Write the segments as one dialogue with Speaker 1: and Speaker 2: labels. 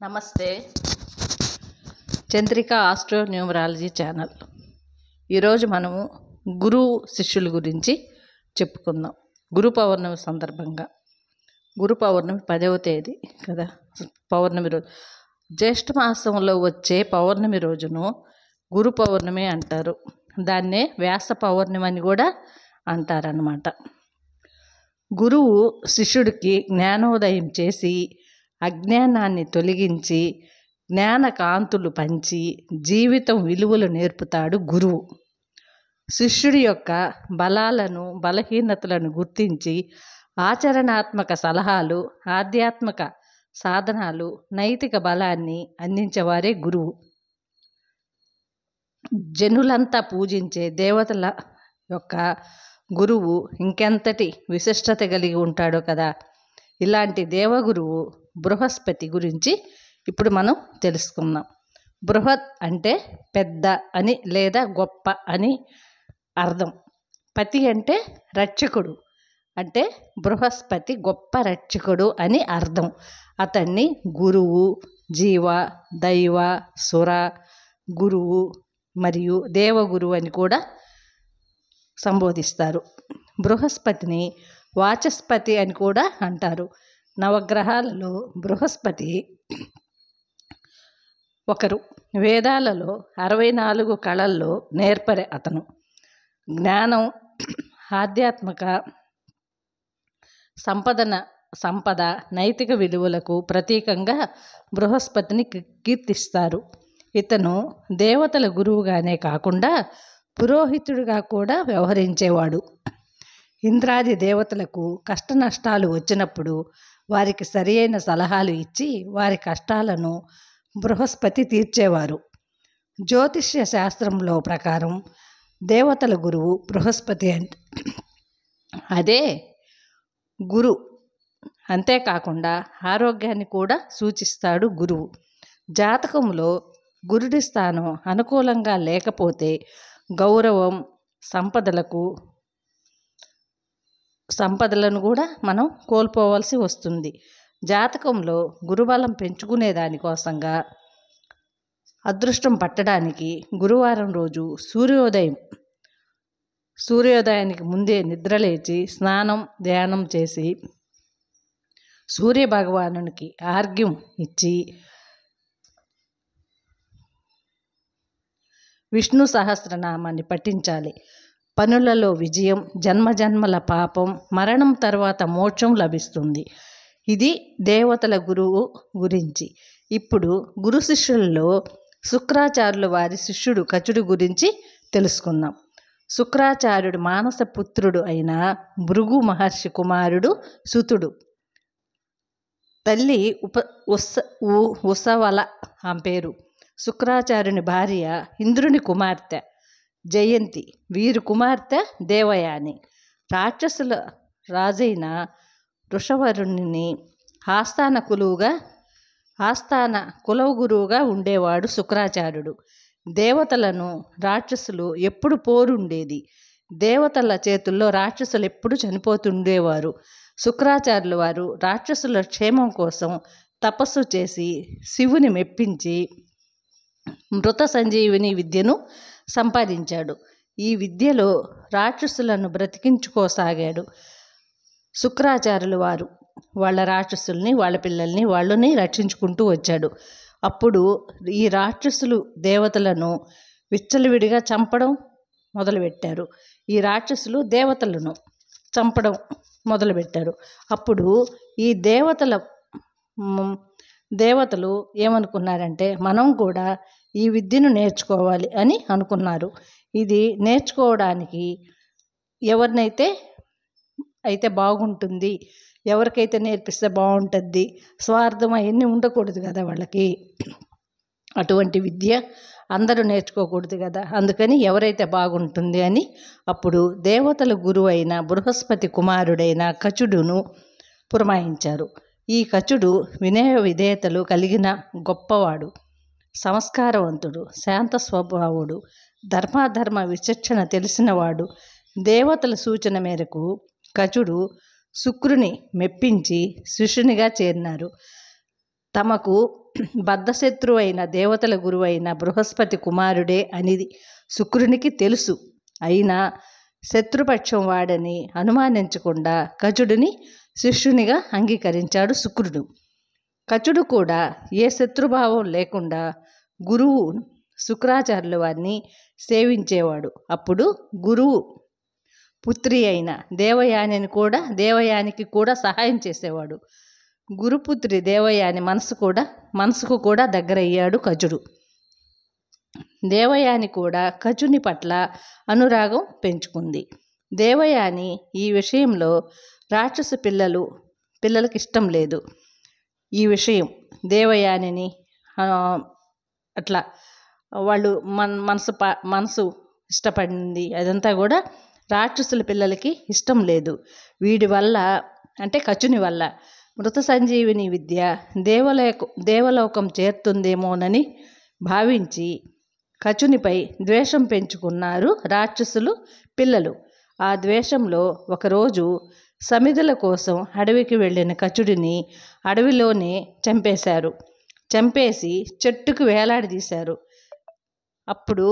Speaker 1: నమస్తే. Chandrika astro numerology channel. ఈరోజు మనము గురువు శిష్యుల గురించి చెప్పుకుందాం. గురు పౌర్ణమి సందర్భంగా. గురు పౌర్ణమి 10వ తేదీ కదా, పౌర్ణమి రోజు. జ్యేష్ఠ మాసంలో వచ్చే పౌర్ణమి రోజును గురు పౌర్ణమి అంటారు. దాన్నే వ్యాస పౌర్ణమి అని కూడా అంటారన్నమాట. గురువు శిష్యుడికి జ్ఞానోదయం చేసి అజ్ఞానాన్ని తొలగించి జ్ఞాన కాంతులు పంచి జీవితం విలువలు నేర్పుతాడు గురువు. శిష్యుడి యొక్క బలాలను బలహీనతలను గుర్తించి ఆచరణాత్మక సలహాలు, ఆధ్యాత్మిక సాధనాలు, నైతిక బలాన్ని అందించేవారే గురువు. జనులంతా పూజించే దేవతల యొక్క గురువు ఇంకెంతటి విశిష్టత కలిగి ఉంటాడో కదా. ఇలాంటి దేవగురువు బృహస్పతి గురించి ఇప్పుడు మనం తెలుసుకుందాం. బృహత్ అంటే పెద్ద అని లేదా గొప్ప అని అర్థం. పతి అంటే రక్షకుడు, అంటే బృహస్పతి గొప్ప రక్షకుడు అని అర్థం. అతన్ని గురువు, జీవ, దైవ, సుర, గురువు మరియు దేవగురువు అని కూడా సంబోధిస్తారు. బృహస్పతిని వాచస్పతి అని కూడా అంటారు. నవగ్రహాలలో బృహస్పతి ఒకరు. వేదాలలో 64 కళల్లో నేర్పరే అతను. జ్ఞానం, ఆధ్యాత్మిక సంపద, నైతిక విలువలకు ప్రతీకంగా బృహస్పతిని కీర్తిస్తారు. ఇతను దేవతల గురువుగానే కాకుండా పురోహితుడిగా కూడా వ్యవహరించేవాడు. ఇంద్రాది దేవతలకు కష్ట నష్టాలు వచ్చినప్పుడు వారికి సరియైన సలహాలు ఇచ్చి వారి కష్టాలను బృహస్పతి తీర్చేవారు. జ్యోతిష్య శాస్త్రంలో ప్రకారం దేవతల గురువు బృహస్పతి అంటే అదే గురు. అంతేకాకుండా ఆరోగ్యాన్ని కూడా సూచిస్తాడు గురువు. జాతకంలో గురుడి స్థానం అనుకూలంగా లేకపోతే గౌరవం, సంపదలను కూడా మనం కోల్పోవలసి వస్తుంది. జాతకంలో గురుబలం పెంచుకునే దానికోసంగా అదృష్టం పట్టడానికి గురువారం రోజు సూర్యోదయానికి ముందే నిద్రలేచి స్నానం, ధ్యానం చేసి సూర్యభగవానునికి ఆర్ఘ్యం ఇచ్చి విష్ణు సహస్రనామాన్ని పఠించాలి. పనులలో విజయం, జన్మజన్మల పాపం, మరణం తర్వాత మోక్షం లభిస్తుంది. ఇది దేవతల గురువు గురించి. ఇప్పుడు గురు శిష్యులలో శుక్రాచార్యుల వారి శిష్యుడు కచుడు గురించి తెలుసుకుందాం. శుక్రాచార్యుడు మానస పుత్రుడు అయిన భృగు మహర్షి కుమారుడు సుతుడు. తల్లి ఉసవల ఆమె పేరు. శుక్రాచార్యుని భార్య ఇంద్రుని కుమార్తె జయంతి. వీరు కుమార్తె దేవయాని. రాక్షసుల రాజైన వృషవరుని ఆస్థాన కులవు గురువుగా ఉండేవాడు శుక్రాచార్యుడు. దేవతలను రాక్షసులు ఎప్పుడు పోరుండేది. దేవతల చేతుల్లో రాక్షసులు ఎప్పుడు చనిపోతుండేవారు. శుక్రాచార్యుల వారు రాక్షసుల క్షేమం కోసం తపస్సు చేసి శివుని మెప్పించి మృత సంజీవిని విద్యను సంపాదించాడు. ఈ విద్యలో రాక్షసులను బ్రతికించుకోసాగాడు. శుక్రాచార్యుల వారు వాళ్ళ రాక్షసుల్ని, వాళ్ళ పిల్లల్ని వాళ్ళని రక్షించుకుంటూ వచ్చాడు. అప్పుడు ఈ రాక్షసులు దేవతలను విచ్చలవిడిగా చంపడం మొదలుపెట్టారు. ఈ రాక్షసులు దేవతలను చంపడం మొదలుపెట్టారు. అప్పుడు ఈ దేవతలు ఏమనుకున్నారంటే, మనం కూడా ఈ విద్యను నేర్చుకోవాలి అని అనుకున్నారు. ఇది నేర్చుకోవడానికి ఎవరినైతే బాగుంటుంది, ఎవరికైతే నేర్పిస్తే బాగుంటుంది, స్వార్థం అవన్నీ ఉండకూడదు కదా వాళ్ళకి. అటువంటి విద్య అందరూ నేర్చుకోకూడదు కదా. అందుకని ఎవరైతే బాగుంటుంది అని అప్పుడు దేవతల గురువు అయిన బృహస్పతి కుమారుడైన కచుడును పురమాయించారు. ఈ కచుడు వినయ విధేయతలు కలిగిన గొప్పవాడు, సంస్కారవంతుడు, శాంత స్వభావుడు, ధర్మాధర్మ విచక్షణ తెలిసినవాడు. దేవతల సూచన మేరకు కచుడు శుక్రుని మెప్పించి శిష్యునిగా చేరినారు. తమకు బద్ధశత్రువైన దేవతల గురువైన బృహస్పతి కుమారుడే అనేది శుక్రునికి తెలుసు. అయినా శత్రుపక్షం వాడని అనుమానించకుండా కచుడిని శిష్యునిగా అంగీకరించాడు శుక్రుడు. కచుడు కూడా ఏ శత్రుభావం లేకుండా గురువు శుక్రాచార్యుల వారిని సేవించేవాడు. అప్పుడు గురువు పుత్రి అయిన దేవయానికి కూడా సహాయం చేసేవాడు. గురుపుత్రి దేవయాని మనసుకు కూడా దగ్గరయ్యాడు కచుడు. దేవయాని కూడా కచుని పట్ల అనురాగం పెంచుకుంది. దేవయాని ఈ విషయంలో రాక్షసు పిల్లలకి ఇష్టం లేదు. ఈ విషయం దేవయానిని అట్లా వాళ్ళు మనసు ఇష్టపడింది అదంతా కూడా రాక్షసుల పిల్లలకి ఇష్టం లేదు. వీడి వల్ల అంటే కచుని వల్ల మృత సంజీవిని విద్య దేవలోకం చేరుతుందేమోనని భావించి కచునిపై ద్వేషం పెంచుకున్నారు రాక్షసులు పిల్లలు. ఆ ద్వేషంలో ఒకరోజు సమిధుల కోసం అడవికి వెళ్ళిన కచుడిని అడవిలోనే చంపేసి చెట్టుకు వేలాడదీశారు. అప్పుడు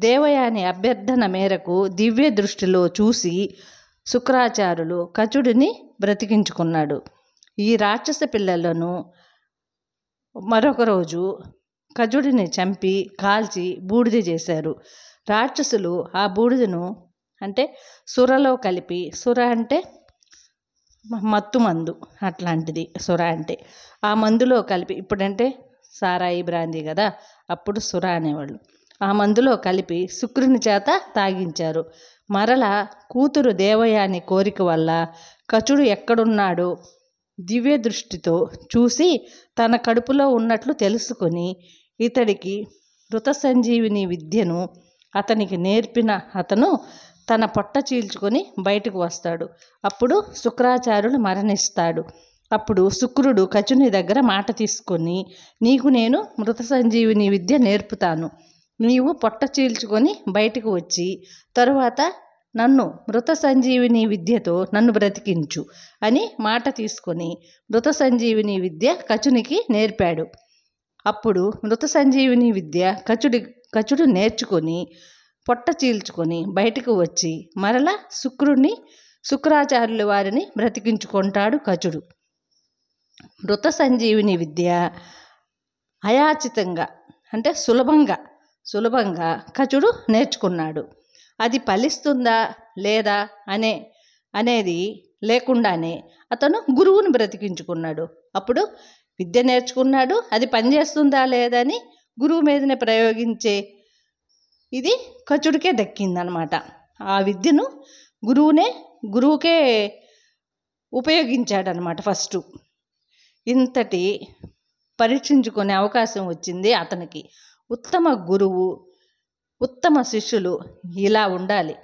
Speaker 1: దేవయాని అభ్యర్థన మేరకు దివ్య దృష్టిలో చూసి శుక్రాచార్యులు కచుడిని బ్రతికించుకున్నాడు. ఈ రాక్షస పిల్లలను మరొక రోజు కచుడిని చంపి కాల్చి బూడిద చేశారు. రాక్షసులు ఆ బూడిదను అంటే సురలో కలిపి, సుర అంటే మత్తు మందు అట్లాంటిది సుర అంటే, ఆ మందులో కలిపి, ఇప్పుడంటే సారాయి బ్రాందీ కదా, అప్పుడు సుర అనేవాళ్ళు. ఆ మందులో కలిపి శుక్రుని చేత తాగించారు. మరలా కూతురు దేవయాని కోరిక వల్ల కచుడు ఎక్కడున్నాడో దివ్య దృష్టితో చూసి తన కడుపులో ఉన్నట్లు తెలుసుకొని ఇతడికి మృత సంజీవిని విద్యను అతనికి నేర్పిన అతను తన పొట్ట చీల్చుకొని బయటకు వస్తాడు. అప్పుడు శుక్రాచార్యులు మరణిస్తాడు. అప్పుడు శుక్రుడు కచుని దగ్గర మాట తీసుకొని, నీకు నేను మృత సంజీవిని విద్య నేర్పుతాను, నీవు పొట్ట చీల్చుకొని బయటకు వచ్చి తరువాత నన్ను మృత సంజీవిని విద్యతో నన్ను బ్రతికించు అని మాట తీసుకొని మృత సంజీవిని విద్య కచునికి నేర్పాడు. అప్పుడు మృత సంజీవిని విద్య కచుడు నేర్చుకొని పొట్ట చీల్చుకొని బయటకు వచ్చి మరలా శుక్రాచార్యుల వారిని బ్రతికించుకుంటాడు కచుడు. మృత సంజీవిని విద్య అయాచితంగా అంటే సులభంగా కచుడు నేర్చుకున్నాడు. అది ఫలిస్తుందా లేదా అనేది లేకుండానే అతను గురువుని బ్రతికించుకున్నాడు. అప్పుడు విద్య నేర్చుకున్నాడు, అది పనిచేస్తుందా లేదా అని గురువు మీదనే ప్రయోగించే ఇది కచుడికే దక్కిందనమాట. ఆ విద్యను గురువుకే ఉపయోగించాడనమాట ఫస్ట్. ఇంతటి పరీక్షించుకునే అవకాశం వచ్చింది అతనికి. ఉత్తమ గురువు, ఉత్తమ శిష్యులు ఇలా ఉండాలి.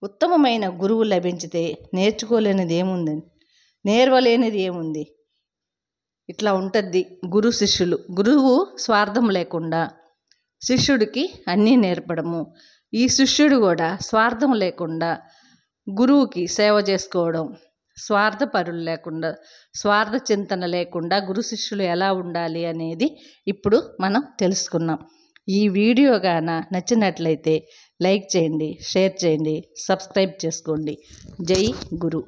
Speaker 1: ఉత్తమమైన గురువు లభించితే నేర్చుకోలేనిది ఏముంది, నేర్వలేనిది ఏముంది, ఇట్లా ఉంటుంది గురు శిష్యులు. గురువు స్వార్థం లేకుండా శిష్యుడికి అన్నీ నేర్పడము, ఈ శిష్యుడు కూడా స్వార్థం లేకుండా గురువుకి సేవ చేసుకోవడం, స్వార్థపరులు లేకుండా, స్వార్థ చింతన లేకుండా గురు శిష్యులు ఎలా ఉండాలి అనేది ఇప్పుడు మనం తెలుసుకున్నాం. ఈ వీడియో గాన నచ్చినట్లయితే లైక్ చేయండి, షేర్ చేయండి, సబ్స్క్రైబ్ చేసుకోండి. జై గురు.